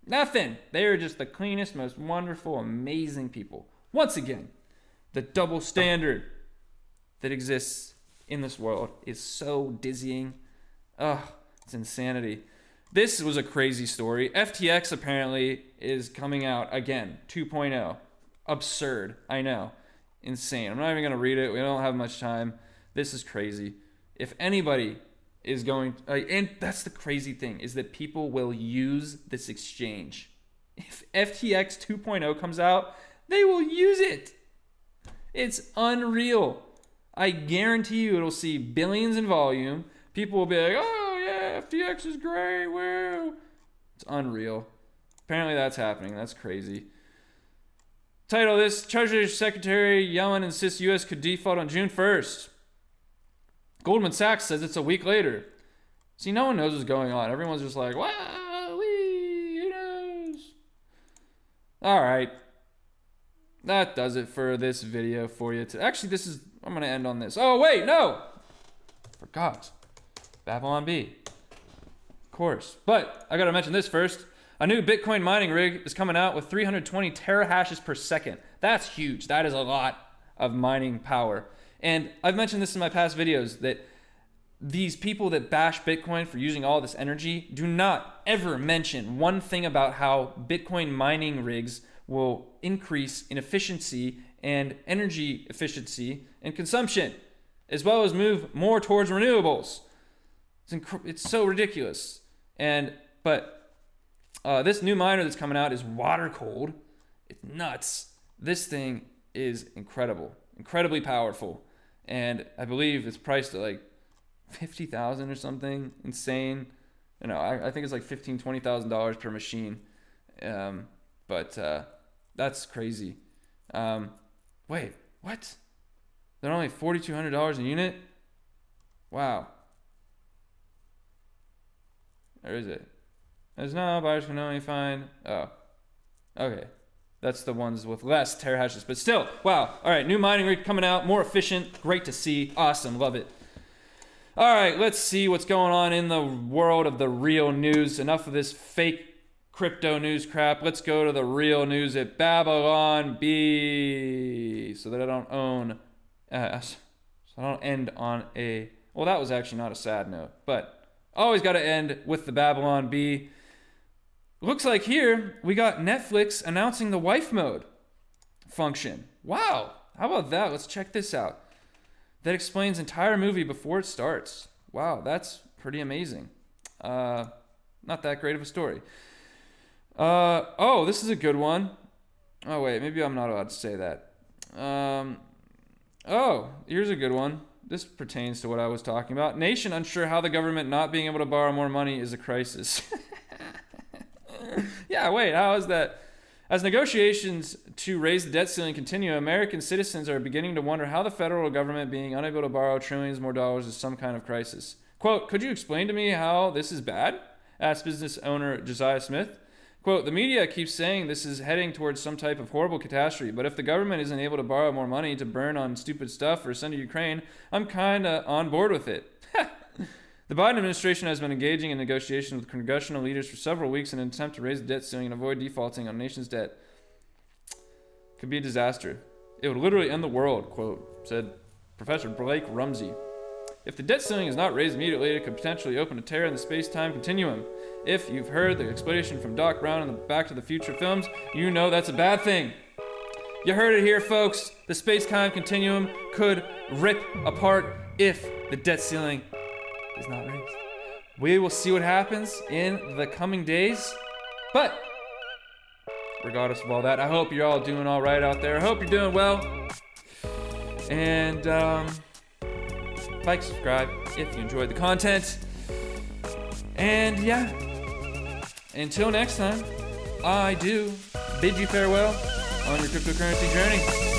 Nothing. They are just the cleanest, most wonderful, amazing people. Once again, the double standard that exists in this world is so dizzying. Ugh, it's insanity. This was a crazy story. FTX apparently is coming out again, 2.0. Absurd. I know. Insane. I'm not even going to read it. We don't have much time. This is crazy. If anybody is going, and that's the crazy thing, is that people will use this exchange. If FTX 2.0 comes out, they will use it. It's unreal. I guarantee you it'll see billions in volume. People will be like, oh yeah, FTX is great, woo. It's unreal. Apparently that's happening. That's crazy. Title this, Treasury Secretary Yellen insists U.S. could default on June 1st. Goldman Sachs says it's a week later. See, no one knows what's going on. Everyone's just like, wow, who knows? All right. That does it for this video for you. Actually, I'm going to end on this. Oh, wait, no. Forgot. Babylon Bee. Of course. But I got to mention this first. A new Bitcoin mining rig is coming out with 320 terahashes per second. That's huge. That is a lot of mining power. And I've mentioned this in my past videos that these people that bash Bitcoin for using all this energy do not ever mention one thing about how Bitcoin mining rigs will increase in efficiency and energy efficiency and consumption, as well as move more towards renewables. It's so ridiculous. But this new miner that's coming out is water cooled. It's nuts. This thing is incredible, incredibly powerful. And I believe it's priced at like $50,000 or something insane. You know, I think it's like $15,000-$20,000 per machine. But that's crazy. Wait, what? They're only $4,200 a unit? Wow. Or is it? There's no buyers can only find. Oh, okay. That's the ones with less terahashes, but still, wow. All right, new mining rig coming out, more efficient, great to see, awesome, love it. All right, let's see what's going on in the world of the real news. Enough of this fake crypto news crap. Let's go to the real news at Babylon Bee, so that I don't end on a. Well, that was actually not a sad note, but always got to end with the Babylon Bee. Looks like here we got Netflix announcing the wife mode function. Wow, how about that? Let's check this out. That explains entire movie before it starts. Wow, that's pretty amazing. Not that great of a story. Oh, this is a good one. Oh, wait, maybe I'm not allowed to say that. Oh, here's a good one. This pertains to what I was talking about. Nation unsure how the government not being able to borrow more money is a crisis. Yeah, wait, how is that? As negotiations to raise the debt ceiling continue, American citizens are beginning to wonder how the federal government being unable to borrow trillions more dollars is some kind of crisis. Quote, could you explain to me how this is bad? Asked business owner Josiah Smith. Quote, the media keeps saying this is heading towards some type of horrible catastrophe, but if the government isn't able to borrow more money to burn on stupid stuff or send to Ukraine, I'm kinda on board with it. The Biden administration has been engaging in negotiations with congressional leaders for several weeks in an attempt to raise the debt ceiling and avoid defaulting on the nation's debt. Could be a disaster. It would literally end the world, quote, said Professor Blake Rumsey. If the debt ceiling is not raised immediately, it could potentially open a tear in the space-time continuum. If you've heard the explanation from Doc Brown in the Back to the Future films, you know that's a bad thing. You heard it here, folks. The space-time continuum could rip apart if the debt ceiling is not raised. We will see what happens in the coming days. But regardless of all that, I hope you're all doing all right out there. I hope you're doing well. And like, subscribe if you enjoyed the content. And yeah, until next time, I do bid you farewell on your cryptocurrency journey.